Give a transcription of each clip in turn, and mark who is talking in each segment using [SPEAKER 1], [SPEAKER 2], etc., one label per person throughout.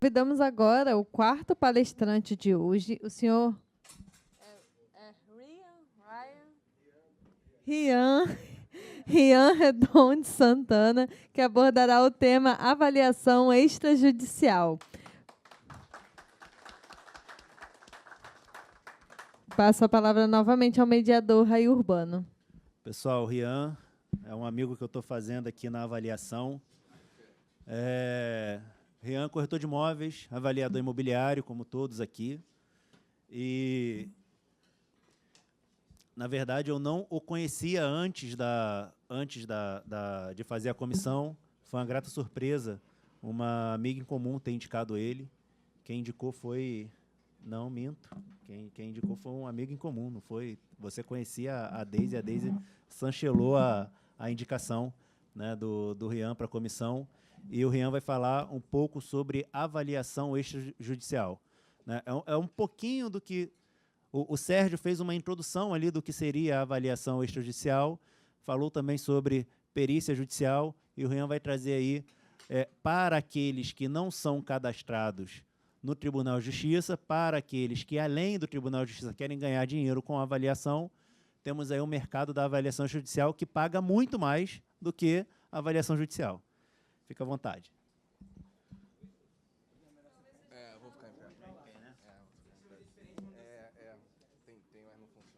[SPEAKER 1] Convidamos agora o quarto palestrante de hoje, o senhor Rian, Rian Redondo Santana, que abordará o tema avaliação extrajudicial. Passo a palavra novamente ao mediador Ray Urbano.
[SPEAKER 2] Pessoal, o Rian é um amigo que eu estou fazendo aqui na avaliação. Rian, corretor de imóveis, avaliador imobiliário, como todos aqui. E, na verdade, eu não o conhecia antes de fazer a comissão. Foi uma grata surpresa uma amiga em comum ter indicado ele. Quem indicou foi... Não, minto. Quem indicou foi um amigo em comum, não foi? Você conhecia a Deise, e a Deise chanchelou a indicação, né, do Rian para a comissão, e o Rian vai falar um pouco sobre avaliação extrajudicial. Né? É um pouquinho do que... O Sérgio fez uma introdução ali do que seria a avaliação extrajudicial, falou também sobre perícia judicial, e o Rian vai trazer aí, para aqueles que não são cadastrados no Tribunal de Justiça, para aqueles que, além do Tribunal de Justiça, querem ganhar dinheiro com a avaliação, temos aí o mercado da avaliação judicial que paga muito mais do que a avaliação judicial. Fica à vontade.
[SPEAKER 3] Vou ficar em pé. Tem, mas não funciona.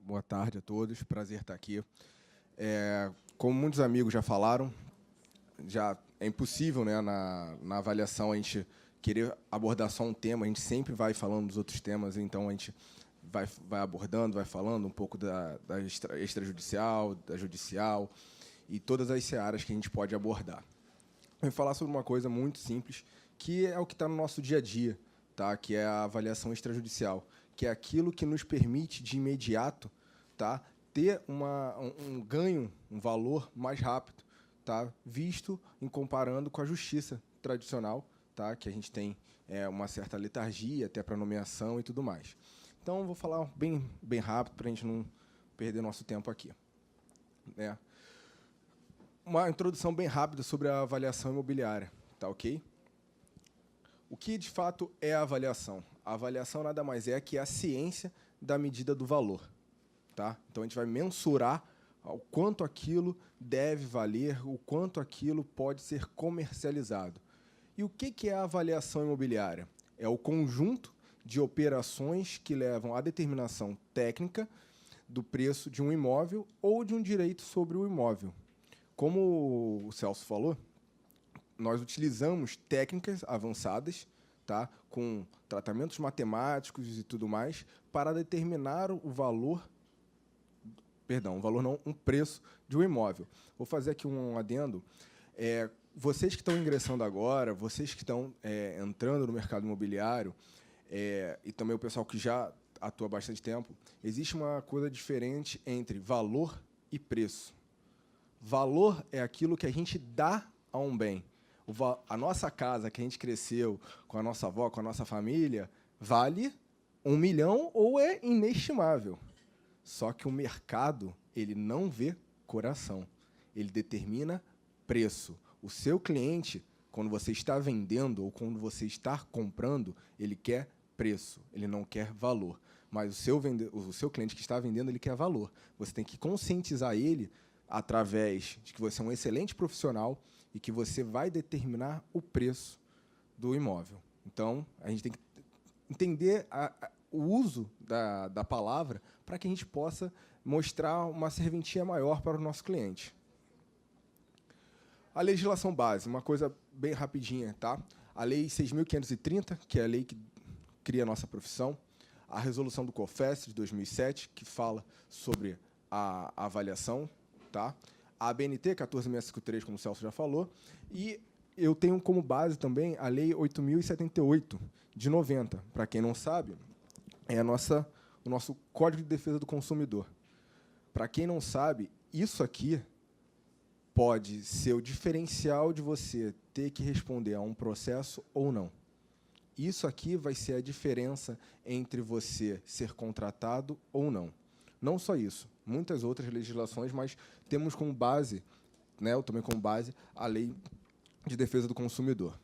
[SPEAKER 3] Boa tarde a todos, prazer estar aqui. Como muitos amigos já falaram, já é impossível, né, na avaliação a gente querer abordar só um tema, a gente sempre vai falando dos outros temas, então a gente vai abordando, vai falando um pouco da extrajudicial, da judicial e todas as searas que a gente pode abordar. Eu vou falar sobre uma coisa muito simples, que é o que está no nosso dia a dia, tá? Que é a avaliação extrajudicial, que é aquilo que nos permite, de imediato, tá, ter um ganho, um valor mais rápido, tá, visto em comparando com a justiça tradicional, tá, que a gente tem uma certa letargia até para nomeação e tudo mais. Então, eu vou falar bem rápido para a gente não perder nosso tempo aqui. Né? Uma introdução bem rápida sobre a avaliação imobiliária, tá ok? O que, de fato, é a avaliação? A avaliação nada mais é que a ciência da medida do valor. Tá? Então, a gente vai mensurar o quanto aquilo deve valer, o quanto aquilo pode ser comercializado. E o que é a avaliação imobiliária? É o conjunto de operações que levam à determinação técnica do preço de um imóvel ou de um direito sobre o imóvel. Como o Celso falou, nós utilizamos técnicas avançadas, tá, com tratamentos matemáticos e tudo mais, para determinar o valor, um preço de um imóvel. Vou fazer aqui um adendo. Vocês que estão ingressando agora, vocês que estão entrando no mercado imobiliário, e também o pessoal que já atua há bastante tempo, existe uma coisa diferente entre valor e preço. Valor é aquilo que a gente dá a um bem. A nossa casa, que a gente cresceu com a nossa avó, com a nossa família, vale 1 milhão ou é inestimável. Só que o mercado, ele não vê coração. Ele determina preço. O seu cliente, quando você está vendendo ou quando você está comprando, ele quer preço, ele não quer valor. Mas o seu cliente que está vendendo, ele quer valor. Você tem que conscientizar ele através de que você é um excelente profissional e que você vai determinar o preço do imóvel. Então, a gente tem que entender o uso da palavra para que a gente possa mostrar uma serventia maior para o nosso cliente. A legislação base, uma coisa bem rapidinha, tá? A Lei 6.530, que é a lei que cria a nossa profissão, a resolução do COFES de 2007, que fala sobre a avaliação, tá? A ABNT 14.653, como o Celso já falou, e eu tenho como base também a Lei 8.078, de 90. Para quem não sabe, é o nosso Código de Defesa do Consumidor. Para quem não sabe, isso aqui pode ser o diferencial de você ter que responder a um processo ou não. Isso aqui vai ser a diferença entre você ser contratado ou não. Não só isso, muitas outras legislações, mas temos como base, né, eu tomei como base, a Lei de Defesa do Consumidor.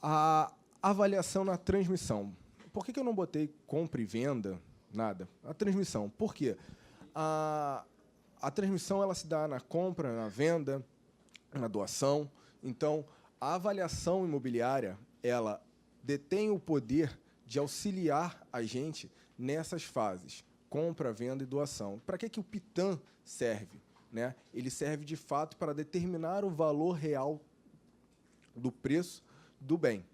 [SPEAKER 3] A avaliação na transmissão. Por que eu não botei compra e venda? Nada. A transmissão. Por quê? A transmissão ela se dá na compra, na venda, na doação. Então, a avaliação imobiliária, ela detém o poder de auxiliar a gente nessas fases, compra, venda e doação. Para que o PITAM serve? Né? Ele serve, de fato, para determinar o valor real do preço do bem.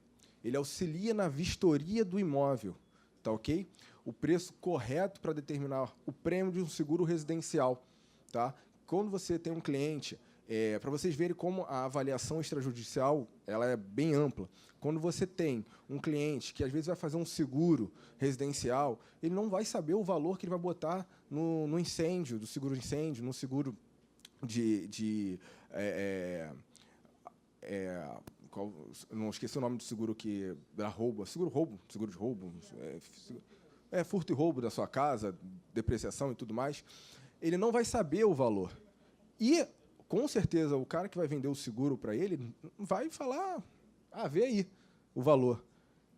[SPEAKER 3] Ele auxilia na vistoria do imóvel, tá ok? O preço correto para determinar o prêmio de um seguro residencial. Tá? Quando você tem um cliente, para vocês verem como a avaliação extrajudicial ela é bem ampla. Quando você tem um cliente que, às vezes, vai fazer um seguro residencial, ele não vai saber o valor que ele vai botar no incêndio, do seguro de incêndio, no seguro não esqueci o nome do seguro que dá roubo. Seguro de roubo. Furto e roubo da sua casa, depreciação e tudo mais. Ele não vai saber o valor. E, com certeza, o cara que vai vender o seguro para ele vai falar, vê aí o valor.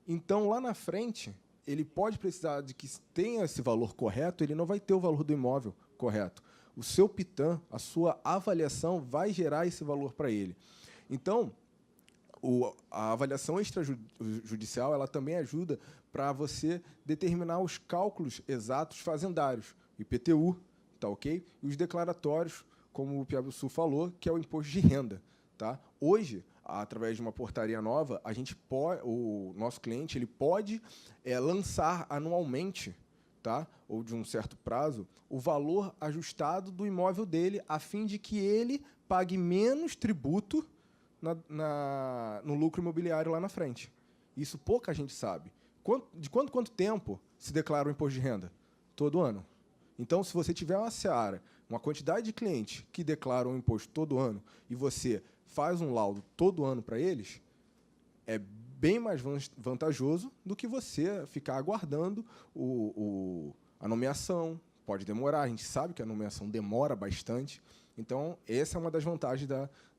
[SPEAKER 3] Então, lá na frente, ele pode precisar de que tenha esse valor correto, ele não vai ter o valor do imóvel correto. O seu PITAM, a sua avaliação, vai gerar esse valor para ele. Então, a avaliação extrajudicial ela também ajuda para você determinar os cálculos exatos fazendários, IPTU, tá ok? E os declaratórios, como o Piabuçu falou, que é o imposto de renda. Tá? Hoje, através de uma portaria nova, o nosso cliente ele pode lançar anualmente, tá? Ou de um certo prazo, o valor ajustado do imóvel dele, a fim de que ele pague menos tributo no lucro imobiliário lá na frente. Isso pouca gente sabe. De quanto tempo se declara o imposto de renda? Todo ano. Então, se você tiver uma seara, uma quantidade de clientes que declaram o imposto todo ano e você faz um laudo todo ano para eles, é bem mais vantajoso do que você ficar aguardando a nomeação. Pode demorar, a gente sabe que a nomeação demora bastante. Então, essa é uma das vantagens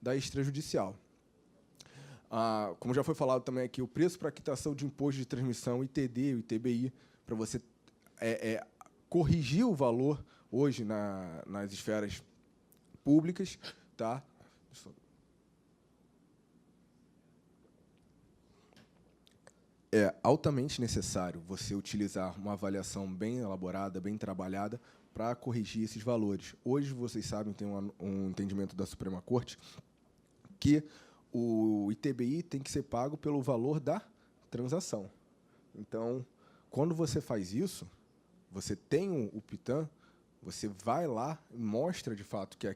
[SPEAKER 3] da extrajudicial. Como já foi falado também aqui, o preço para quitação de imposto de transmissão, ITD e ITBI, para você corrigir o valor hoje nas esferas públicas, tá? É altamente necessário você utilizar uma avaliação bem elaborada, bem trabalhada, para corrigir esses valores. Hoje, vocês sabem, tem um entendimento da Suprema Corte que o ITBI tem que ser pago pelo valor da transação. Então, quando você faz isso, você tem o PITAM, você vai lá e mostra, de fato, que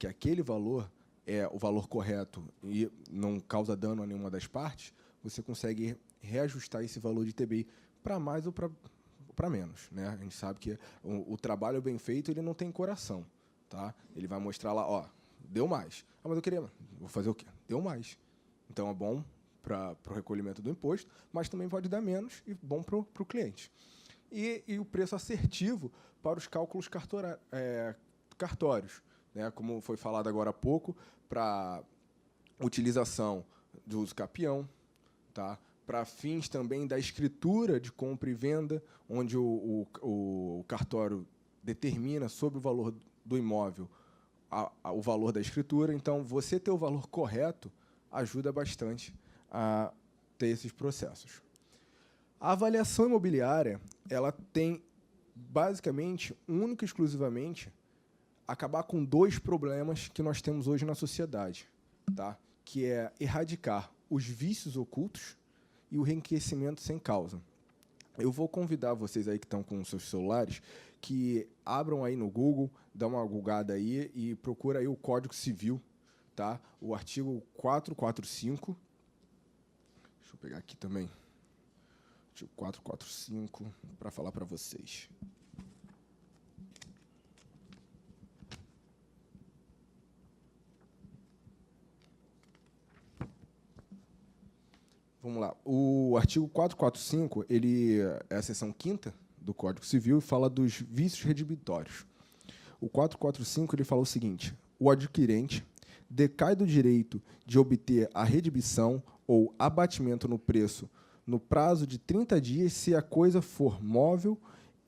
[SPEAKER 3] aquele valor é o valor correto e não causa dano a nenhuma das partes, você consegue reajustar esse valor de ITBI para mais ou para menos. Né? A gente sabe que o trabalho bem feito ele não tem coração. Tá? Ele vai mostrar lá, deu mais. Mas eu queria, vou fazer o quê? Deu mais. Então, é bom para o recolhimento do imposto, mas também pode dar menos e bom para o cliente. E o preço assertivo para os cálculos cartórios, né? Como foi falado agora há pouco, para utilização do uso capião, tá? Para fins também da escritura de compra e venda, onde o cartório determina sobre o valor do imóvel o valor da escritura. Então, você ter o valor correto ajuda bastante a ter esses processos. A avaliação imobiliária ela tem, basicamente, única e exclusivamente, acabar com 2 problemas que nós temos hoje na sociedade, tá? Que é erradicar os vícios ocultos e o enriquecimento sem causa. Eu vou convidar vocês aí que estão com seus celulares que abram aí no Google, dá uma googada aí e procura aí o Código Civil, tá? O artigo 445. Deixa eu pegar aqui também. Artigo 445 para falar para vocês. Vamos lá. O artigo 445, ele é a seção 5ª do Código Civil e fala dos vícios redibitórios. O 445 ele fala o seguinte: o adquirente decai do direito de obter a redibição ou abatimento no preço no prazo de 30 dias se a coisa for móvel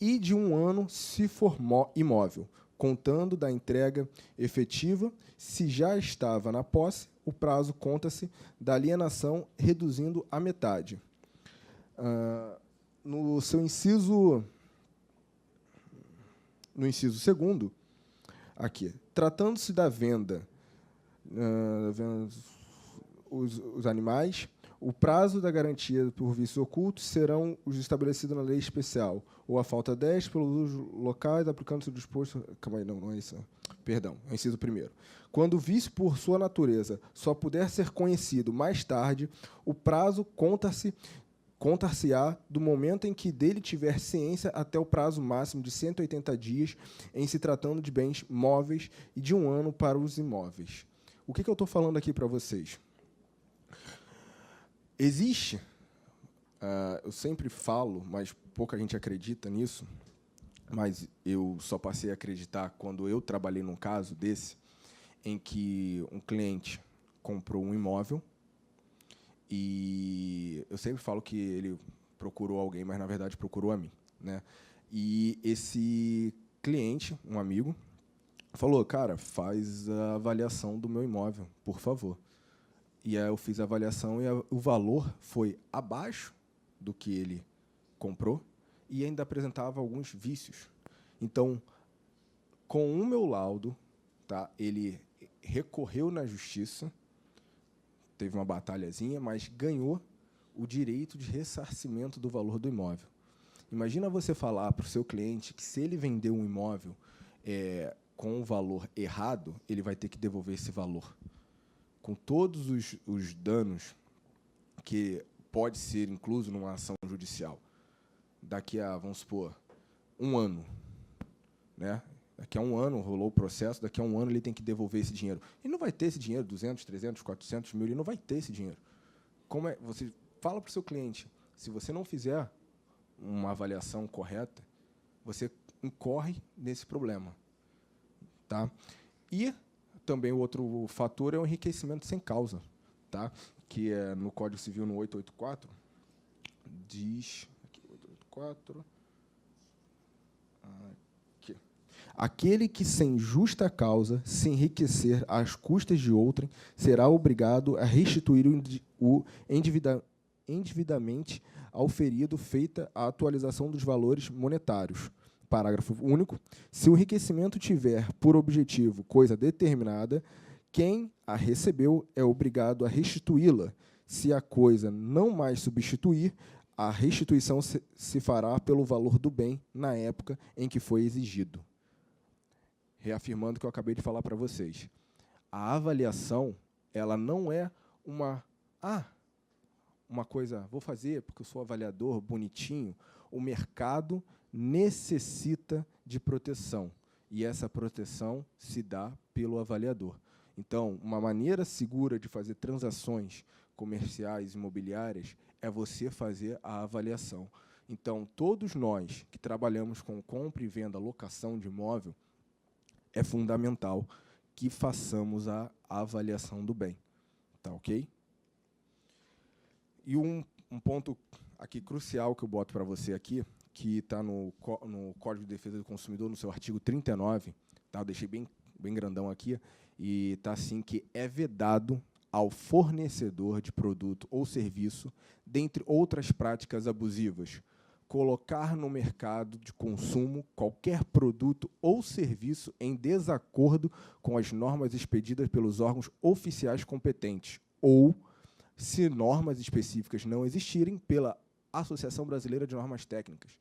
[SPEAKER 3] e de 1 ano se for imóvel, contando da entrega efetiva. Se já estava na posse, o prazo conta-se da alienação, reduzindo a metade. No inciso 2º, aqui, tratando-se da venda, os animais, o prazo da garantia por vícios ocultos serão os estabelecidos na lei especial, ou a falta 10 pelos usos locais, aplicando-se o disposto... Calma aí, não é isso. Perdão, é o inciso 1º. Quando o vício, por sua natureza, só puder ser conhecido mais tarde, o prazo contar-se-á do momento em que dele tiver ciência até o prazo máximo de 180 dias, em se tratando de bens móveis, e de 1 ano para os imóveis. O que eu estou falando aqui para vocês? Existe, eu sempre falo, mas pouca gente acredita nisso, mas eu só passei a acreditar quando eu trabalhei num caso desse, em que um cliente comprou um imóvel e eu sempre falo que ele procurou alguém, mas, na verdade, procurou a mim, né? E esse cliente, um amigo, falou: cara, faz a avaliação do meu imóvel, por favor. E aí eu fiz a avaliação e o valor foi abaixo do que ele comprou e ainda apresentava alguns vícios. Então, com o meu laudo, tá, ele recorreu na justiça, teve uma batalhazinha, mas ganhou o direito de ressarcimento do valor do imóvel. Imagina você falar para o seu cliente que, se ele vender um imóvel com o valor errado, ele vai ter que devolver esse valor, com todos os danos que pode ser incluso numa ação judicial. Daqui a, vamos supor, 1 ano, né? Daqui a 1 ano rolou o processo, daqui a 1 ano ele tem que devolver esse dinheiro. Ele não vai ter esse dinheiro, 200, 300, 400 mil, ele não vai ter esse dinheiro. Como é? Você fala para o seu cliente, se você não fizer uma avaliação correta, você incorre nesse problema. Tá? E também o outro fator é o enriquecimento sem causa, tá? Que é no Código Civil, no 884, diz... Aqui, 884... Aqui. Aquele que, sem justa causa, se enriquecer às custas de outrem, será obrigado a restituir o endividamente ao ferido, feita a atualização dos valores monetários. Parágrafo único. Se o enriquecimento tiver por objetivo coisa determinada, quem a recebeu é obrigado a restituí-la. Se a coisa não mais substituir, a restituição se fará pelo valor do bem na época em que foi exigido. Reafirmando o que eu acabei de falar para vocês. A avaliação, ela não é uma coisa, vou fazer porque eu sou avaliador, bonitinho. O mercado necessita de proteção, e essa proteção se dá pelo avaliador. Então, uma maneira segura de fazer transações comerciais, imobiliárias, é você fazer a avaliação. Então, todos nós que trabalhamos com compra e venda, locação de imóvel, é fundamental que façamos a avaliação do bem. Tá ok? E um ponto aqui crucial que eu boto para você aqui, que está no Código de Defesa do Consumidor, no seu artigo 39, tá? Eu deixei bem grandão aqui, e está assim, que é vedado ao fornecedor de produto ou serviço, dentre outras práticas abusivas, colocar no mercado de consumo qualquer produto ou serviço em desacordo com as normas expedidas pelos órgãos oficiais competentes, ou, se normas específicas não existirem, pela Associação Brasileira de Normas Técnicas,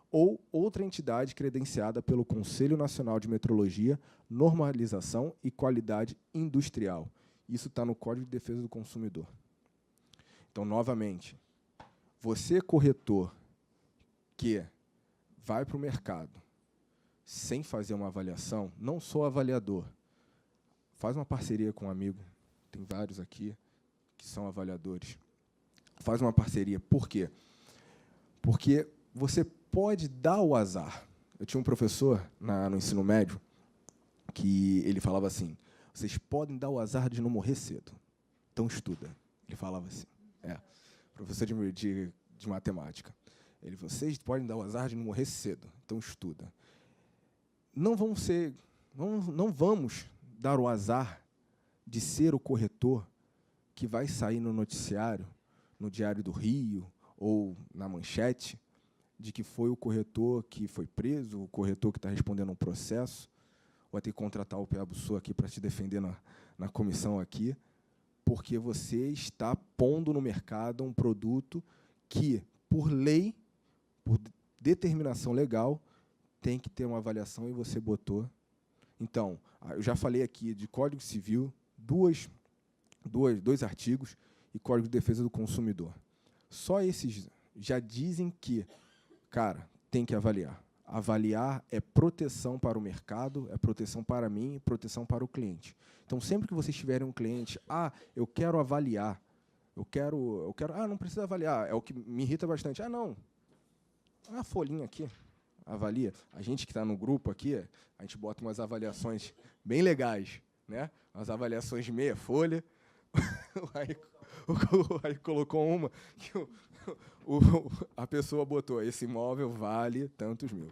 [SPEAKER 3] ou outra entidade credenciada pelo Conselho Nacional de Metrologia, Normalização e Qualidade Industrial. Isso está no Código de Defesa do Consumidor. Então, novamente, você, corretor, que vai para o mercado sem fazer uma avaliação, não sou avaliador, faz uma parceria com um amigo, tem vários aqui que são avaliadores. faz uma parceria. Por quê? Porque você pode dar o azar. Eu tinha um professor no ensino médio que ele falava assim, vocês podem dar o azar de não morrer cedo, então estuda. Ele falava assim, professor de matemática. Vocês podem dar o azar de não morrer cedo, então estuda. Não vamos dar o azar de ser o corretor que vai sair no noticiário, no Diário do Rio ou na manchete, de que foi o corretor que foi preso, o corretor que está respondendo um processo. Vou ter que contratar o Piabuçu aqui para te defender na comissão aqui, porque você está pondo no mercado um produto que, por lei, por determinação legal, tem que ter uma avaliação e você botou. Então, eu já falei aqui de Código Civil, dois artigos e Código de Defesa do Consumidor. Só esses já dizem que, cara, tem que avaliar. Avaliar é proteção para o mercado, é proteção para mim, proteção para o cliente. Então, sempre que vocês tiverem um cliente, eu quero avaliar, não precisa avaliar, é o que me irrita bastante. Não, a folhinha aqui, avalia. A gente que está no grupo aqui, a gente bota umas avaliações bem legais, né? Umas avaliações de meia folha. Aí colocou uma que a pessoa botou, esse imóvel vale tantos mil.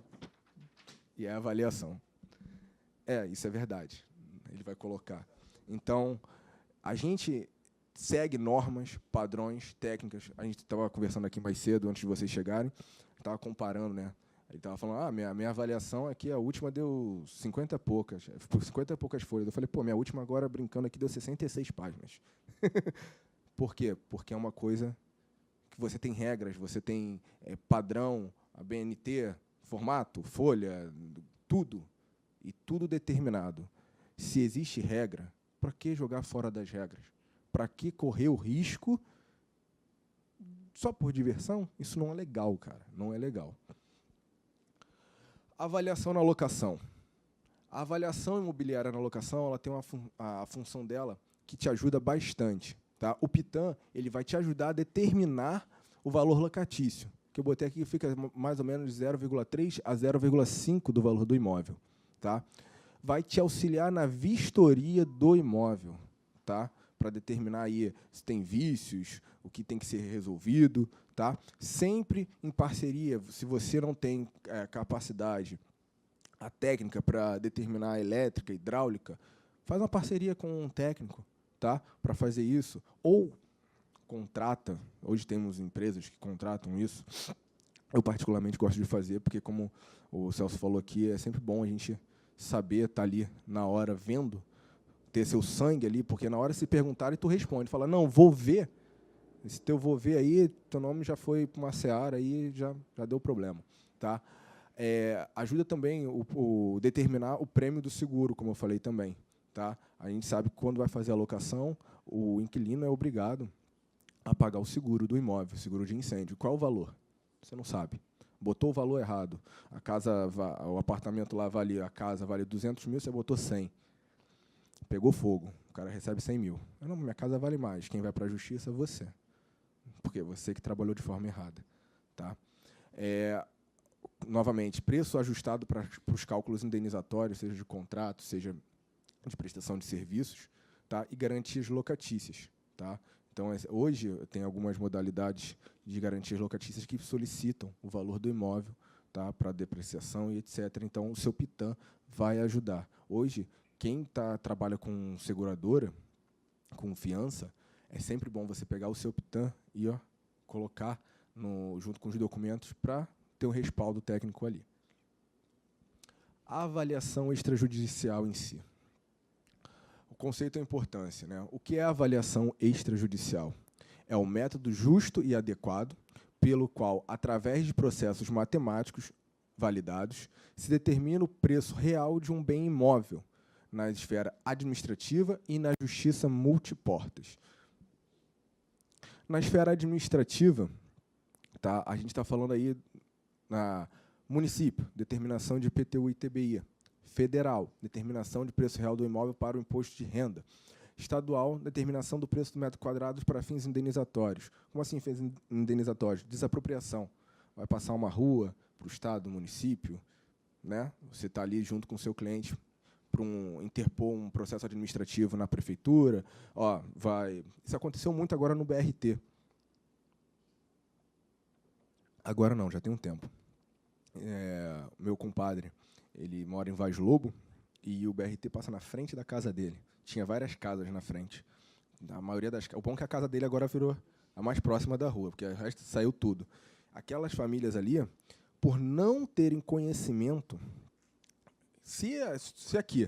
[SPEAKER 3] E é a avaliação. Isso é verdade. Ele vai colocar. Então, a gente segue normas, padrões, técnicas. A gente estava conversando aqui mais cedo, antes de vocês chegarem, estava comparando, né? Ele estava falando, minha avaliação aqui, a última deu 50 e poucas, por 50 e poucas folhas. Eu falei, minha última agora, brincando aqui, deu 66 páginas. Por quê? Porque é uma coisa que você tem regras, você tem padrão, a BNT, formato, folha, tudo. E tudo determinado. Se existe regra, para que jogar fora das regras? Para que correr o risco só por diversão? Isso não é legal, cara. Não é legal. Avaliação na locação. A avaliação imobiliária na locação, ela tem a função dela que te ajuda bastante. Tá? O Pitan, ele vai te ajudar a determinar o valor locatício, que eu botei aqui, fica mais ou menos de 0,3 a 0,5 do valor do imóvel. Tá? Vai te auxiliar na vistoria do imóvel, tá? Para determinar aí se tem vícios, o que tem que ser resolvido. Tá? Sempre em parceria, se você não tem capacidade, a técnica para determinar a elétrica, a hidráulica, faz uma parceria com um técnico, tá? Para fazer isso. Ou contrata, hoje temos empresas que contratam isso. Eu particularmente gosto de fazer, porque como o Celso falou aqui, é sempre bom a gente saber estar ali na hora vendo, ter seu sangue ali, porque na hora se perguntarem, tu responde, fala, não, vou ver. Se teu vou ver aí, teu nome já foi para uma seara, aí já deu problema. Tá? Ajuda também o determinar o prêmio do seguro, como eu falei também. Tá? A gente sabe que quando vai fazer a locação, o inquilino é obrigado a pagar o seguro do imóvel, seguro de incêndio. Qual é o valor? Você não sabe. Botou o valor errado. O apartamento lá vale, a casa vale 200 mil, você botou 100. Pegou fogo, o cara recebe 100 mil. Não, minha casa vale mais. Quem vai para a justiça é você. Porque você que trabalhou de forma errada. Tá? Novamente, preço ajustado para os cálculos indenizatórios, seja de contrato, seja de prestação de serviços, tá? E garantias locatícias. Tá? Então, hoje, tem algumas modalidades de garantias locatícias que solicitam o valor do imóvel, tá? Para depreciação e etc. Então, o seu Pitan vai ajudar. Hoje, quem trabalha com seguradora, com fiança, é sempre bom você pegar o seu Pitan e colocar junto com os documentos para ter um respaldo técnico ali. A avaliação extrajudicial em si. O conceito é a importância. Né? O que é a avaliação extrajudicial? É o método justo e adequado pelo qual, através de processos matemáticos validados, se determina o preço real de um bem imóvel na esfera administrativa e na justiça multiportas. Na esfera administrativa, tá, a gente está falando aí na município, determinação de IPTU e ITBI. Federal, determinação de preço real do imóvel para o imposto de renda. estadual, determinação do preço do metro quadrado para fins indenizatórios. Como assim fins indenizatórios? Desapropriação. Vai passar uma rua para o estado, município, né? Você está ali junto com o seu cliente para interpor um processo administrativo na prefeitura. Ó, isso aconteceu muito agora no BRT. Agora não, já tem um tempo. Meu compadre, ele mora em Vaz Lobo e o BRT passa na frente da casa dele. Tinha várias casas na frente. A maioria o bom é que a casa dele agora virou a mais próxima da rua, porque o resto saiu tudo. Aquelas famílias ali, por não terem conhecimento, se aqui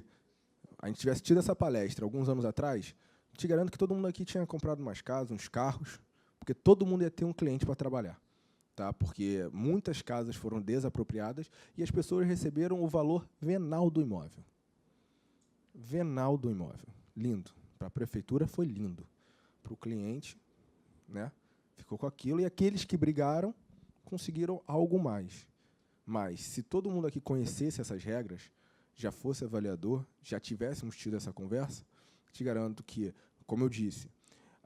[SPEAKER 3] a gente tivesse tido essa palestra alguns anos atrás, te garanto que todo mundo aqui tinha comprado umas casas, uns carros, porque todo mundo ia ter um cliente para trabalhar. Tá? Porque muitas casas foram desapropriadas e as pessoas receberam o valor venal do imóvel. Venal do imóvel. Lindo. Para a prefeitura foi lindo. Para o cliente, né, ficou com aquilo. E aqueles que brigaram conseguiram algo mais. Mas, se todo mundo aqui conhecesse essas regras, já fosse avaliador, já tivéssemos tido essa conversa, te garanto que, como eu disse,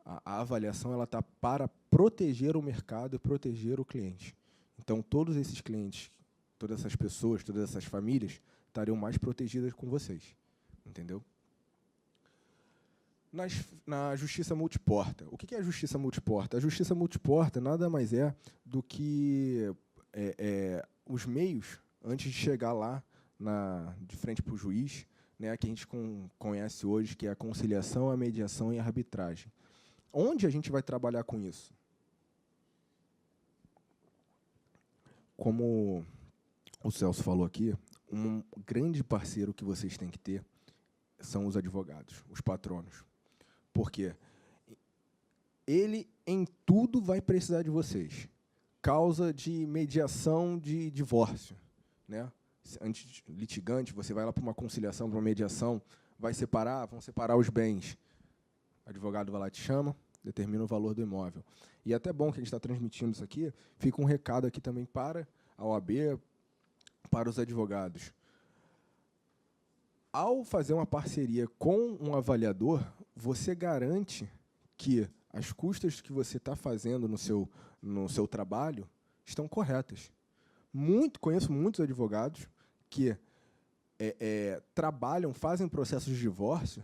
[SPEAKER 3] a avaliação está para proteger o mercado e proteger o cliente. Então, todos esses clientes, todas essas pessoas, todas essas famílias estariam mais protegidas com vocês. Entendeu? Na justiça multiporta. O que é a justiça multiporta? A justiça multiporta nada mais é do que os meios, antes de chegar lá de frente para o juiz, né, que a gente conhece hoje, que é a conciliação, a mediação e a arbitragem. Onde a gente vai trabalhar com isso? Como o Celso falou aqui, um grande parceiro que vocês têm que ter são os advogados, os patronos. Por quê? Ele, em tudo, vai precisar de vocês. Causa de mediação de divórcio, né? Antes litigante, você vai lá para uma conciliação, para uma mediação, vão separar os bens. O advogado vai lá, te chama, determina o valor do imóvel. E é até bom que a gente está transmitindo isso aqui, fica um recado aqui também para a OAB, para os advogados. Ao fazer uma parceria com um avaliador, você garante que as custas que você está fazendo no seu trabalho estão corretas. Conheço muitos advogados que trabalham, fazem processos de divórcio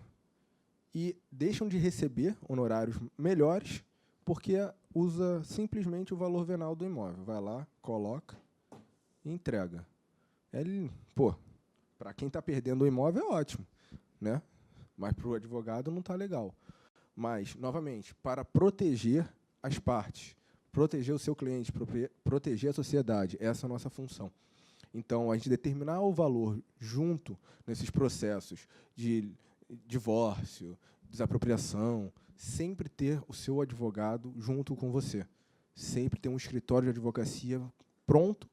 [SPEAKER 3] e deixam de receber honorários melhores porque usa simplesmente o valor venal do imóvel. Vai lá, coloca e entrega. Para quem está perdendo o imóvel é ótimo, né? Mas para o advogado não está legal. Mas, novamente, para proteger as partes, proteger o seu cliente, proteger a sociedade, essa é a nossa função. Então, a gente determinar o valor junto nesses processos de divórcio, desapropriação, sempre ter o seu advogado junto com você. Sempre ter um escritório de advocacia pronto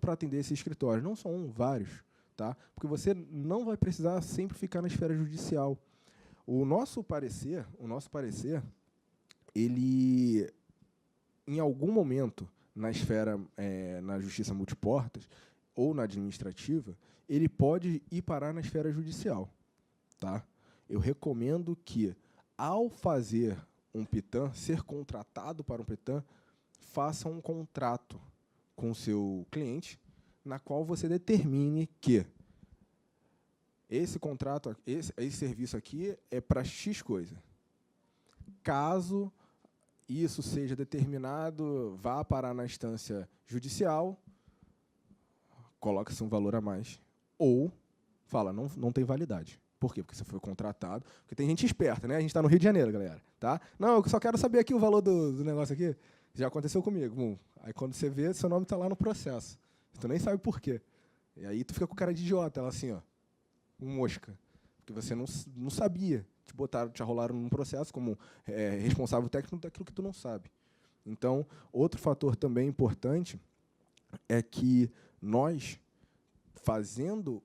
[SPEAKER 3] para atender esse escritório. Não só um, vários. Tá? Porque você não vai precisar sempre ficar na esfera judicial. O nosso parecer, ele, em algum momento, na esfera, na justiça multiportas, ou na administrativa, ele pode ir parar na esfera judicial. Tá? Eu recomendo que, ao fazer um PITAM, ser contratado para um PITAM, faça um contrato com o seu cliente, na qual você determine que esse contrato, esse serviço aqui é para X coisa. Caso isso seja determinado, vá parar na instância judicial, coloca-se um valor a mais. Ou fala, não tem validade. Por quê? Porque você foi contratado. Porque tem gente esperta, né? A gente está no Rio de Janeiro, galera. Tá? Não, eu só quero saber aqui o valor do negócio aqui. Já aconteceu comigo. Aí quando você vê, seu nome está lá no processo. Tu nem sabe por quê. E aí tu fica com cara de idiota, ela assim, ó, mosca. Porque você não sabia. Te arrolaram num processo como responsável técnico daquilo que tu não sabe. Então, outro fator também importante é que nós, fazendo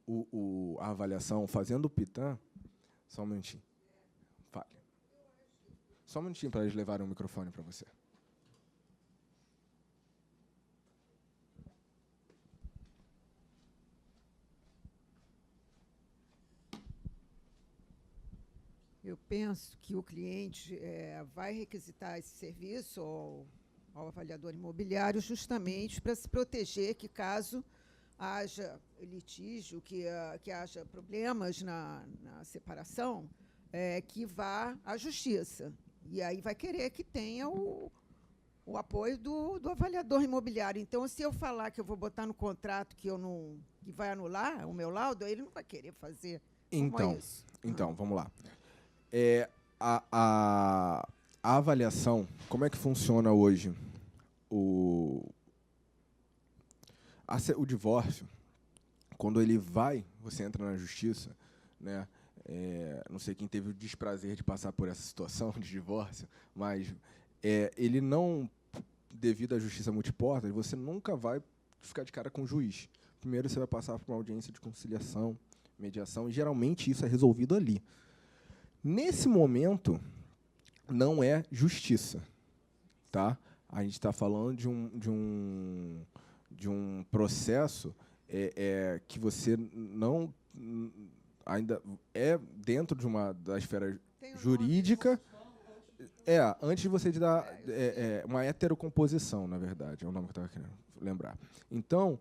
[SPEAKER 3] a avaliação, fazendo o PITAM, só um minutinho. Fale. Só um minutinho para eles levarem o microfone para você.
[SPEAKER 4] Eu penso que o cliente vai requisitar esse serviço ao avaliador imobiliário justamente para se proteger que, caso haja litígio, que haja problemas na separação, que vá à justiça. E aí vai querer que tenha o apoio do avaliador imobiliário. Então, se eu falar que eu vou botar no contrato que vai anular o meu laudo, ele não vai querer fazer. Como é isso?
[SPEAKER 3] Então, vamos lá. A avaliação, como é que funciona hoje? O divórcio, quando ele você entra na justiça, né? Não sei quem teve o desprazer de passar por essa situação de divórcio, mas ele não, devido à justiça multiportas, você nunca vai ficar de cara com o juiz. Primeiro você vai passar por uma audiência de conciliação, mediação, e geralmente isso é resolvido ali. Nesse momento, não é justiça, tá? A gente está falando de um processo que você não ainda é dentro da esfera jurídica. Antes de você dar uma heterocomposição, na verdade, é o nome que eu estava querendo lembrar. Então,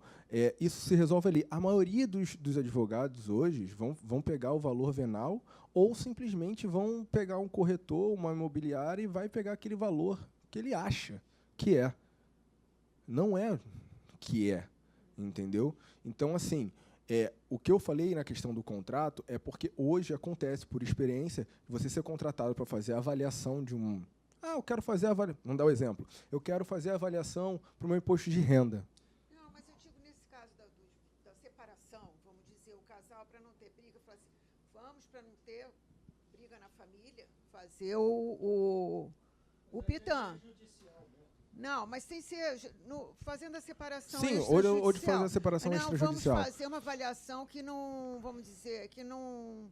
[SPEAKER 3] isso se resolve ali. A maioria dos advogados hoje vão pegar o valor venal ou simplesmente vão pegar um corretor, uma imobiliária e vai pegar aquele valor que ele acha que é. Não é que é, entendeu? Então, assim, o que eu falei na questão do contrato é porque hoje acontece, por experiência, você ser contratado para fazer a avaliação de um... eu quero fazer a avaliação... Vamos dar um exemplo. Eu quero fazer a avaliação para o meu imposto de renda.
[SPEAKER 4] Não, mas eu digo nesse caso da separação, vamos dizer, o casal, para não ter briga, fala assim, vamos, para não ter briga na família, fazer o PITAM. Não, mas sem ser fazendo a separação extrajudicial.
[SPEAKER 3] Sim, ou de fazer a separação extrajudicial.
[SPEAKER 4] Vamos fazer uma avaliação que não, vamos dizer, que não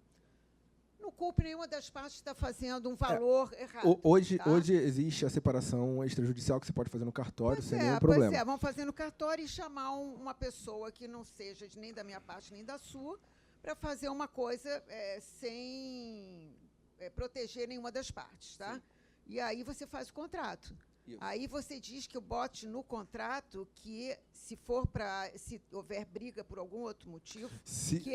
[SPEAKER 4] culpa nenhuma das partes que está fazendo um valor errado.
[SPEAKER 3] Hoje existe a separação extrajudicial que você pode fazer no cartório sem nenhum problema.
[SPEAKER 4] Pois vamos fazer no cartório e chamar uma pessoa que não seja nem da minha parte nem da sua para fazer uma coisa sem proteger nenhuma das partes, tá? Sim. E aí você faz o contrato. Aí você diz que eu bote no contrato que se houver briga por algum outro motivo, que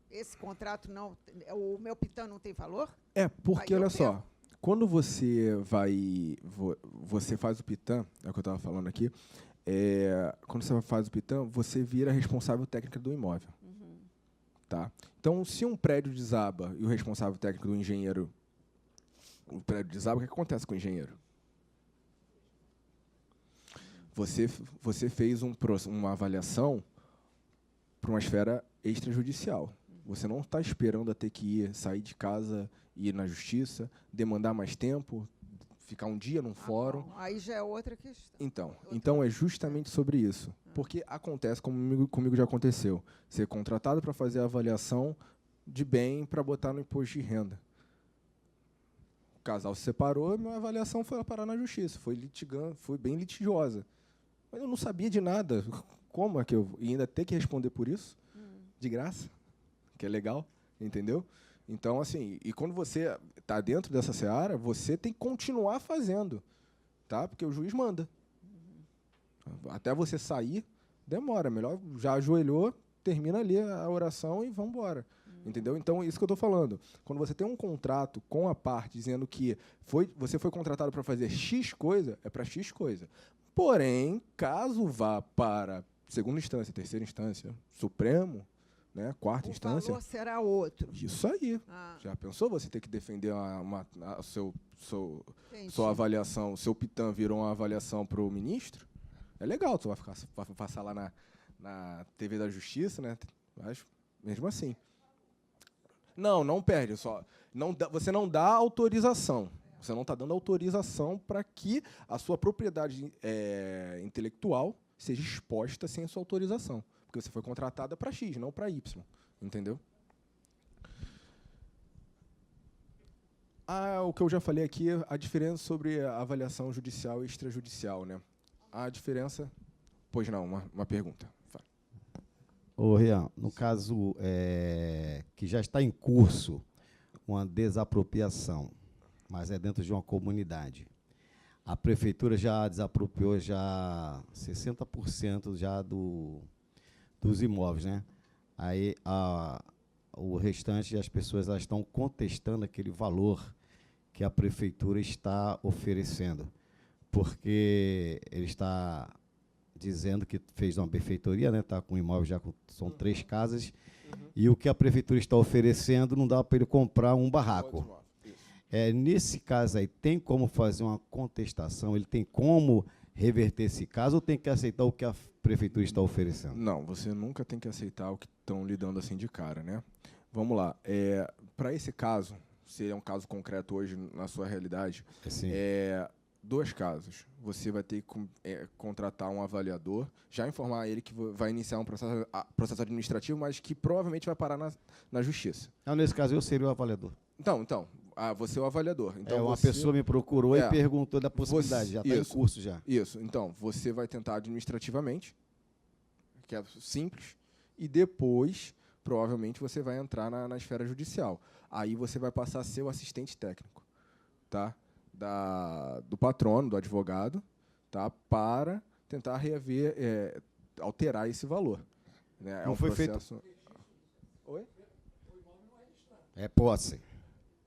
[SPEAKER 4] esse contrato não, o meu PITAM não tem valor?
[SPEAKER 3] Porque olha só, quando você faz o PITAM, é o que eu estava falando aqui, quando você faz o PITAM, você vira responsável técnica do imóvel. Uhum. Tá? Então, se um prédio desaba e o responsável técnico do engenheiro, o prédio desaba, o que acontece com o engenheiro? Você fez uma avaliação para uma esfera extrajudicial. Você não está esperando a ter que sair de casa, ir na justiça, demandar mais tempo, ficar um dia num fórum.
[SPEAKER 4] Não. Aí já é outra questão.
[SPEAKER 3] Então é justamente sobre isso. Porque acontece, comigo já aconteceu, ser contratado para fazer a avaliação de bem para botar no imposto de renda. O casal se separou, minha avaliação foi parar na justiça. Foi bem litigiosa. Mas eu não sabia de nada. Como é que eu ia ainda ter que responder por isso? De graça? Que é legal, entendeu? Então, assim, e quando você está dentro dessa seara, você tem que continuar fazendo, tá? Porque o juiz manda. Até você sair, demora. Melhor já ajoelhou, termina ali a oração e vamos embora. Entendeu? Então, isso que eu estou falando. Quando você tem um contrato com a parte dizendo que você foi contratado para fazer X coisa, é para X coisa. Porém, caso vá para segunda instância, terceira instância, Supremo, né, quarta instância...
[SPEAKER 4] O valor será outro.
[SPEAKER 3] Isso aí. Já pensou você ter que defender sua avaliação, seu PITAM virou uma avaliação para o ministro? É legal, tu vai passar lá na TV da Justiça, né? Mas, mesmo assim. Não perde. Você não dá autorização. Você não está dando autorização para que a sua propriedade intelectual seja exposta sem a sua autorização. Porque você foi contratada para X, não para Y. Entendeu? O que eu já falei aqui, a diferença sobre a avaliação judicial e extrajudicial, né? A diferença... Pois não, uma pergunta.
[SPEAKER 5] Rian, no caso que já está em curso uma desapropriação, mas é dentro de uma comunidade. A prefeitura já desapropriou já 60% já dos imóveis, né? Aí o restante, as pessoas elas estão contestando aquele valor que a prefeitura está oferecendo, porque ele está dizendo que fez uma benfeitoria, né? Está com imóvel já são 3 casas, e o que a prefeitura está oferecendo não dá para ele comprar um barraco. Nesse caso aí, tem como fazer uma contestação? Ele tem como reverter esse caso ou tem que aceitar o que a prefeitura está oferecendo?
[SPEAKER 3] Não, você nunca tem que aceitar o que estão lhe dando assim de cara, né? Vamos lá. Para esse caso, se é um caso concreto hoje na sua realidade,
[SPEAKER 5] Sim.
[SPEAKER 3] 2 casos. Você vai ter que contratar um avaliador, já informar ele que vai iniciar um processo administrativo, mas que provavelmente vai parar na justiça.
[SPEAKER 5] Nesse caso, eu seria o avaliador.
[SPEAKER 3] Então, você é o avaliador. Então,
[SPEAKER 5] uma pessoa me procurou e perguntou da possibilidade, já está em curso já.
[SPEAKER 3] Isso. Então, você vai tentar administrativamente, que é simples, e depois, provavelmente, você vai entrar na esfera judicial. Aí você vai passar a ser o assistente técnico, tá? Do patrono, do advogado, tá? Para tentar reaver, alterar esse valor. Né?
[SPEAKER 5] Não foi
[SPEAKER 3] processo...
[SPEAKER 5] feito.
[SPEAKER 3] Oi?
[SPEAKER 5] É posse.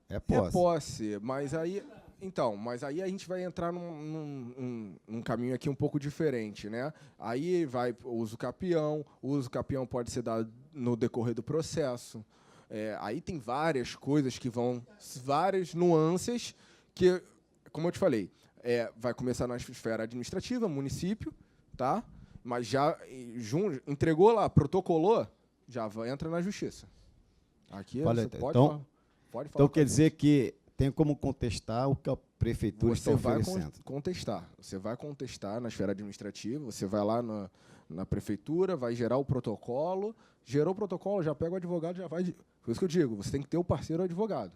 [SPEAKER 3] É posse, mas aí... Então, mas aí a gente vai entrar num caminho aqui um pouco diferente, né? Aí vai o uso capião pode ser dado no decorrer do processo. Aí tem várias coisas várias nuances que, como eu te falei, vai começar na esfera administrativa, município, tá? Mas já entregou lá, protocolou, já entra na justiça. Aqui você pode falar.
[SPEAKER 5] Então quer dizer que tem como contestar o que a prefeitura está oferecendo.
[SPEAKER 3] Você vai contestar na esfera administrativa, você vai lá na prefeitura, vai gerar o protocolo, gerou o protocolo, já pega o advogado, já vai... Por isso que eu digo, você tem que ter o parceiro advogado.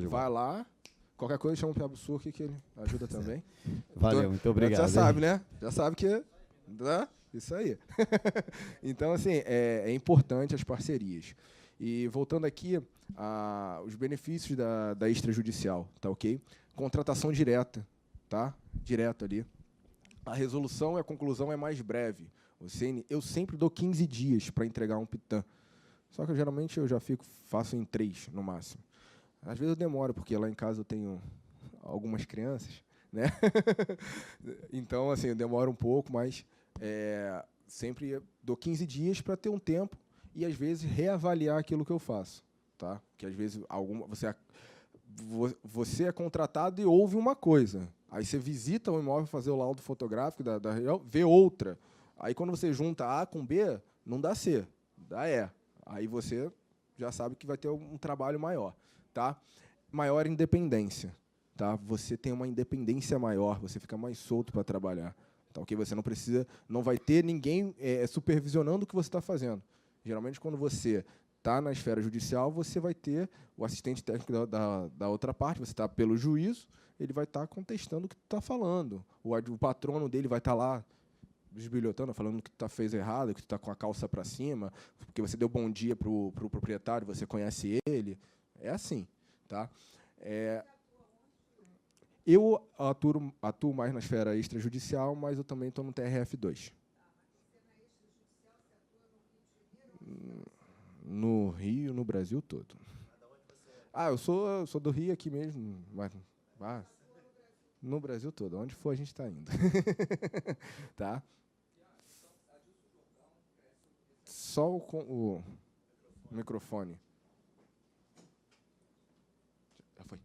[SPEAKER 3] Vai lá, qualquer coisa chama o Piabo Surque, que ele ajuda também.
[SPEAKER 5] Valeu, muito obrigado.
[SPEAKER 3] Já sabe, né? Já sabe que... Né? Isso aí. Então, assim, é importante as parcerias. E voltando aqui, os benefícios da extrajudicial, tá ok? Contratação direta, tá? Direto ali. A resolução e a conclusão é mais breve. Eu sempre dou 15 dias para entregar um pitã. Só que geralmente eu já faço em 3, no máximo. Às vezes eu demoro, porque lá em casa eu tenho algumas crianças, né? Então, assim, eu demoro um pouco, mas sempre dou 15 dias para ter um tempo e, às vezes, reavaliar aquilo que eu faço, tá? Que, às vezes, você é contratado e ouve uma coisa. Aí você visita o imóvel, fazer o laudo fotográfico, vê outra. Aí, quando você junta A com B, não dá C, dá E. Aí você já sabe que vai ter um trabalho maior, tá? Maior independência, tá? Você tem uma independência maior, você fica mais solto para trabalhar, tá? Ok? Você não vai ter ninguém supervisionando o que você está fazendo. Geralmente, quando você está na esfera judicial, você vai ter o assistente técnico da outra parte, você está pelo juízo, ele vai estar contestando o que tu está falando. O patrono dele vai estar lá bisbilhotando, falando que tu fez errado, que tu está com a calça para cima, porque você deu bom dia para o proprietário, você conhece ele. É assim, tá? Eu atuo mais na esfera extrajudicial, mas eu também estou no TRF2. No Rio, no Brasil todo. Eu sou do Rio aqui mesmo, mas no Brasil todo. Onde for, a gente está indo. Tá? Só o microfone. Já foi.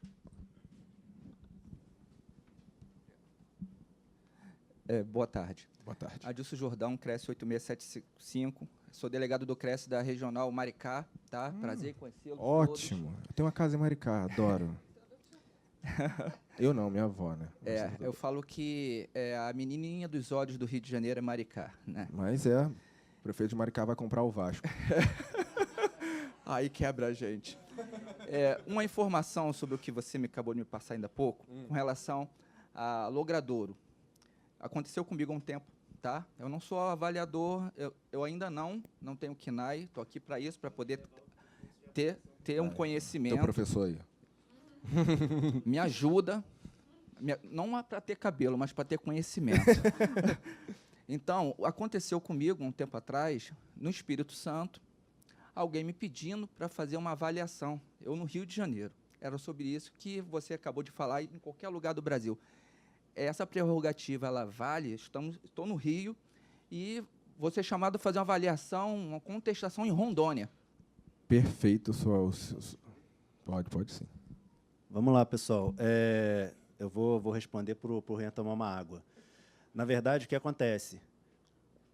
[SPEAKER 6] Boa tarde.
[SPEAKER 3] Boa tarde.
[SPEAKER 6] Adilson Jordão, Cresce 8675. Sou delegado do Cresce da Regional Maricá, tá? Prazer em conhecê-lo.
[SPEAKER 3] Ótimo. Eu tenho uma casa em Maricá, adoro. Eu não, minha avó, né?
[SPEAKER 6] Eu falo que a menininha dos olhos do Rio de Janeiro é Maricá, né?
[SPEAKER 3] Mas o prefeito de Maricá vai comprar o Vasco.
[SPEAKER 6] Aí quebra a gente. Uma informação sobre o que você acabou de me passar ainda há pouco, com relação a Logradouro. Aconteceu comigo há um tempo, tá? Eu não sou avaliador, eu ainda não tenho KNAI, estou aqui para isso, para poder ter um conhecimento.
[SPEAKER 3] Teu professor aí.
[SPEAKER 6] me ajuda, não para ter cabelo, mas para ter conhecimento. Então, aconteceu comigo um tempo atrás, no Espírito Santo, alguém me pedindo para fazer uma avaliação, eu no Rio de Janeiro. Era sobre isso que você acabou de falar em qualquer lugar do Brasil. Essa prerrogativa, ela vale, estou no Rio, e vou ser chamado a fazer uma avaliação, uma contestação em Rondônia.
[SPEAKER 3] Perfeito, pode sim.
[SPEAKER 2] Vamos lá, pessoal. Eu vou responder para o Rian tomar uma água. Na verdade, o que acontece?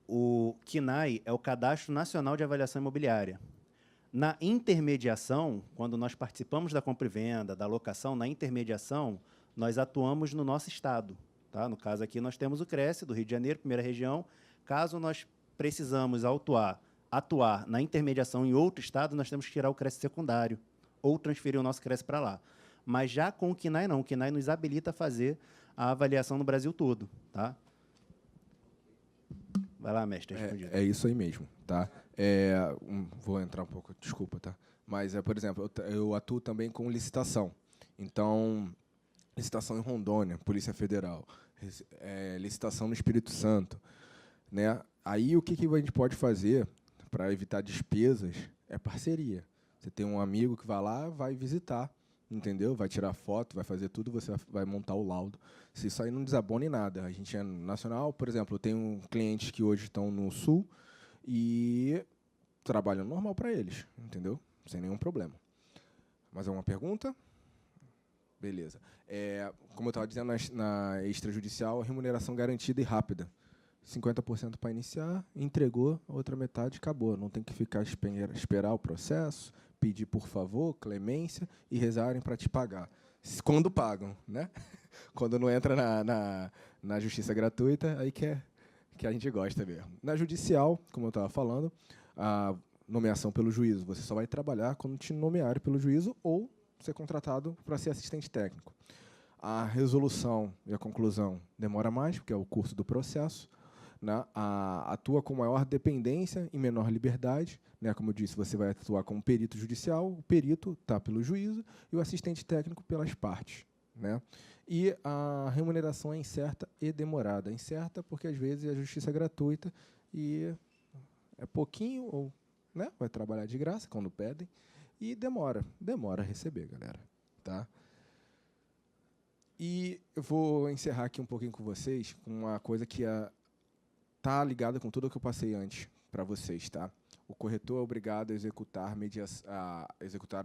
[SPEAKER 2] O CNAI é o Cadastro Nacional de Avaliação Imobiliária. Na intermediação, quando nós participamos da compra e venda, da locação, na intermediação, nós atuamos no nosso estado. Tá? No caso aqui, nós temos o CRESE, do Rio de Janeiro, primeira região. Caso nós precisamos atuar na intermediação em outro estado, nós temos que tirar o CRESE secundário ou transferir o nosso CRESE para lá. Mas já com o CNAI, não. O CNAI nos habilita a fazer a avaliação no Brasil todo. Tá? Vai lá, mestre.
[SPEAKER 3] É isso aí mesmo, tá? Vou entrar um pouco, desculpa, tá? Mas, por exemplo, eu atuo também com licitação. Então, licitação em Rondônia, Polícia Federal, licitação no Espírito Santo, né? Aí, o que a gente pode fazer para evitar despesas é parceria. Você tem um amigo que vai lá, vai visitar, entendeu? Vai tirar foto, vai fazer tudo, você vai montar o laudo. Se isso aí não desabona em nada. A gente é nacional, por exemplo, eu tenho clientes que hoje estão no Sul e trabalham normal para eles, entendeu? Sem nenhum problema. Mais alguma pergunta? Beleza. Como eu estava dizendo, na extrajudicial, remuneração garantida e rápida. 50% para iniciar, entregou, a outra metade acabou. Não tem que ficar esperar o processo, pedir por favor, clemência e rezarem para te pagar. Quando pagam, né? Quando não entra na justiça gratuita, aí que a gente gosta mesmo. Na judicial, como eu estava falando, a nomeação pelo juízo. Você só vai trabalhar quando te nomearem pelo juízo ou ser contratado para ser assistente técnico. A resolução e a conclusão demora mais, porque é o curso do processo. Né? Atua com maior dependência e menor liberdade. Né? Como eu disse, você vai atuar como perito judicial, o perito está pelo juízo e o assistente técnico pelas partes. Né? E a remuneração é incerta e demorada. Incerta porque, às vezes, a justiça é gratuita e é pouquinho, ou né? Vai trabalhar de graça quando pedem, e demora a receber, galera. Tá? E eu vou encerrar aqui um pouquinho com vocês com uma coisa que está ligada com tudo o que eu passei antes para vocês. Tá? O corretor é obrigado a executar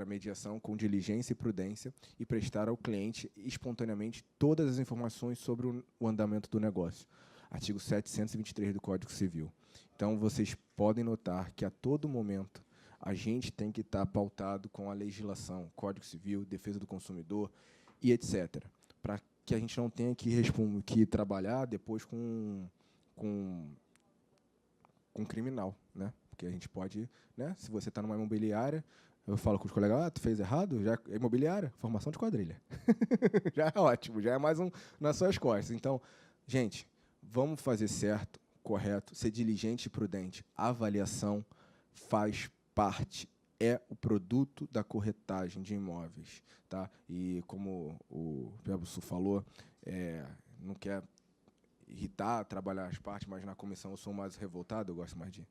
[SPEAKER 3] a mediação com diligência e prudência e prestar ao cliente espontaneamente todas as informações sobre o andamento do negócio. Artigo 723 do Código Civil. Então, vocês podem notar que, a todo momento, a gente tem que estar pautado com a legislação, Código Civil, Defesa do Consumidor e etc., para que a gente não tenha que trabalhar depois com criminal, né? Porque a gente pode, né? Se você está numa imobiliária, eu falo com os colegas, tu fez errado? Já é imobiliária? Formação de quadrilha. Já é ótimo, já é mais um nas suas costas. Então, gente, vamos fazer certo, correto, ser diligente e prudente. A avaliação faz parte, é o produto da corretagem de imóveis. Tá? E como o Pebbusu falou, não quer irritar, trabalhar as partes, mas na comissão eu sou mais revoltado, eu gosto mais de...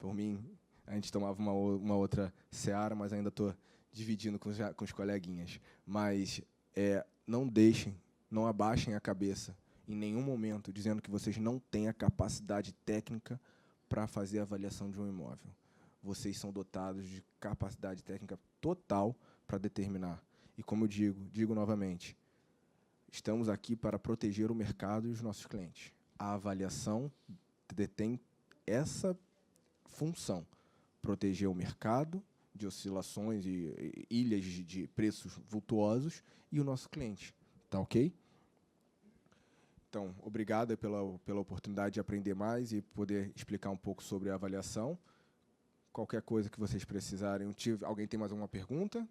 [SPEAKER 3] Por mim, a gente tomava uma outra seara, mas ainda estou dividindo com os coleguinhas. Mas não abaixem a cabeça em nenhum momento, dizendo que vocês não têm a capacidade técnica para fazer a avaliação de um imóvel. Vocês são dotados de capacidade técnica total para determinar. E, como eu digo novamente, estamos aqui para proteger o mercado e os nossos clientes. A avaliação detém essa função, proteger o mercado de oscilações e ilhas de preços vultuosos e o nosso cliente. Tá ok? Então, obrigado pela oportunidade de aprender mais e poder explicar um pouco sobre a avaliação. Qualquer coisa que vocês precisarem. Alguém tem mais alguma pergunta?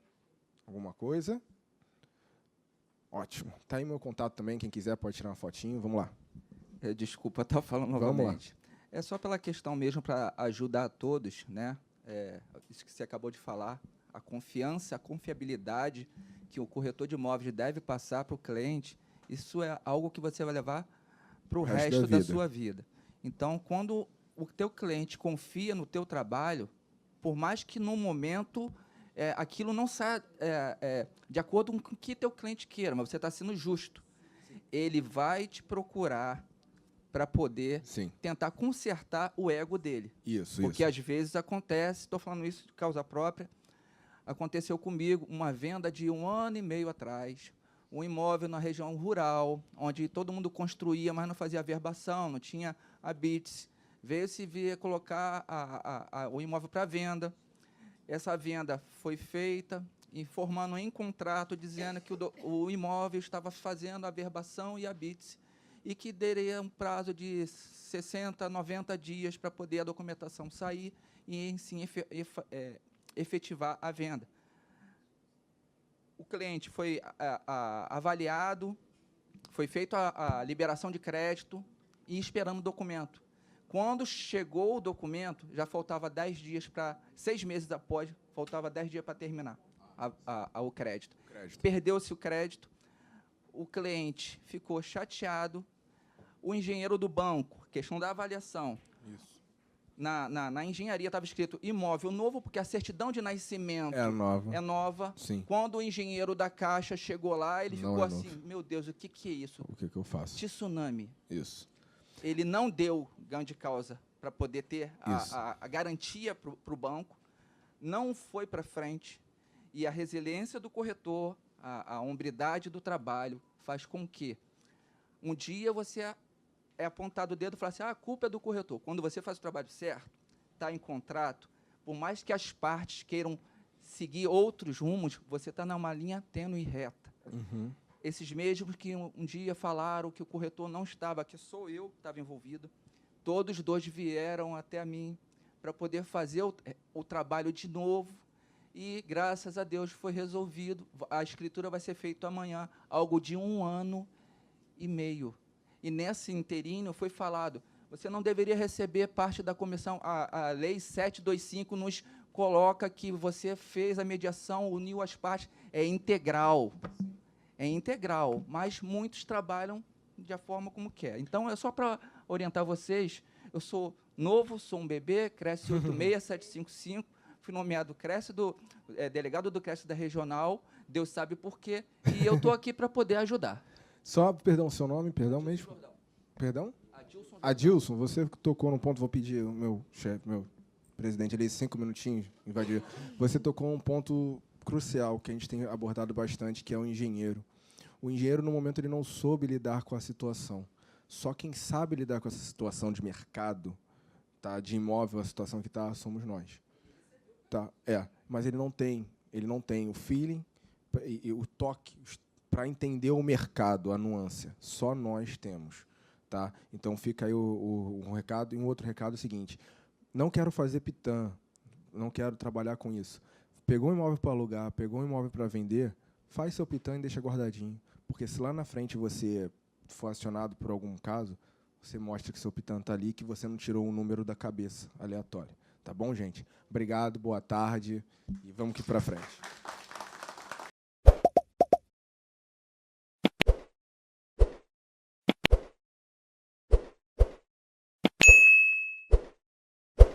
[SPEAKER 3] Alguma coisa? Ótimo. Está aí meu contato também. Quem quiser pode tirar uma fotinho. Vamos lá.
[SPEAKER 6] Desculpa estar falando novamente. É só pela questão mesmo, para ajudar a todos, né? Isso que você acabou de falar, a confiança, a confiabilidade que o corretor de imóveis deve passar para o cliente, isso é algo que você vai levar para o resto da sua vida. Então, quando o teu cliente confia no teu trabalho, por mais que no momento aquilo não saia de acordo com o que teu cliente queira, mas você está sendo justo, ele vai te procurar para poder tentar consertar o ego dele. Porque às vezes acontece, estou falando isso de causa própria, aconteceu comigo uma venda de 1 ano e meio atrás, um imóvel na região rural, onde todo mundo construía, mas não fazia verbação, não tinha habite. Veio-se vir colocar o imóvel para venda. Essa venda foi feita, informando em contrato, dizendo que o imóvel estava fazendo a verbação e habite, e que daria um prazo de 60, 90 dias para poder a documentação sair e, sim, efetivar a venda. O cliente foi avaliado, foi feita a liberação de crédito e esperando o documento. Quando chegou o documento, já faltava 10 dias para... 6 meses após, faltava 10 dias para terminar o crédito. Perdeu-se o crédito, o cliente ficou chateado, o engenheiro do banco, questão da avaliação, na engenharia estava escrito imóvel novo, porque a certidão de nascimento é nova.
[SPEAKER 3] Sim.
[SPEAKER 6] Quando o engenheiro da Caixa chegou lá, ele ficou assim, meu Deus, o que é isso?
[SPEAKER 3] O que eu faço?
[SPEAKER 6] Tsunami.
[SPEAKER 3] Isso.
[SPEAKER 6] Ele não deu ganho de causa para poder ter a garantia para o banco, não foi para frente, e a resiliência do corretor, a hombridade do trabalho, faz com que um dia você é apontado o dedo e fala assim, a culpa é do corretor. Quando você faz o trabalho certo, está em contrato, por mais que as partes queiram seguir outros rumos, você está numa linha tênue e reta. Esses mesmos que um dia falaram que o corretor não estava, que sou eu que estava envolvido, todos os dois vieram até mim para poder fazer o trabalho de novo, e, graças a Deus, foi resolvido. A escritura vai ser feita amanhã, algo de 1 ano e meio. E, nesse inteirinho, foi falado, você não deveria receber parte da comissão. A Lei 725 nos coloca que você fez a mediação, uniu as partes, é integral. É integral, mas muitos trabalham da forma como quer. Então, é só para orientar vocês, eu sou novo, sou um bebê, Cresce 86755, fui nomeado delegado do Cresce da Regional, Deus sabe por quê, e eu estou aqui para poder ajudar.
[SPEAKER 3] Só, perdão, seu nome, perdão mesmo? Perdão? Adilson, você tocou num ponto, vou pedir o meu chefe, meu presidente, ali, 5 minutinhos, invadir. Você tocou um ponto crucial, que a gente tem abordado bastante, que é o engenheiro. O engenheiro, no momento, ele não soube lidar com a situação. Só quem sabe lidar com essa situação de mercado, tá, de imóvel, a situação que está, somos nós. Tá, mas ele não tem o feeling e o toque para entender o mercado, a nuance. Só nós temos. Tá? Então, fica aí um recado. E um outro recado é o seguinte, não quero fazer pitã, não quero trabalhar com isso. Pegou um imóvel para alugar, pegou um imóvel para vender, faz seu pitã e deixa guardadinho. Porque se lá na frente você for acionado por algum caso, você mostra que seu pitã está ali, que você não tirou um número da cabeça aleatório. Tá bom, gente? Obrigado, boa tarde e vamos aqui para frente.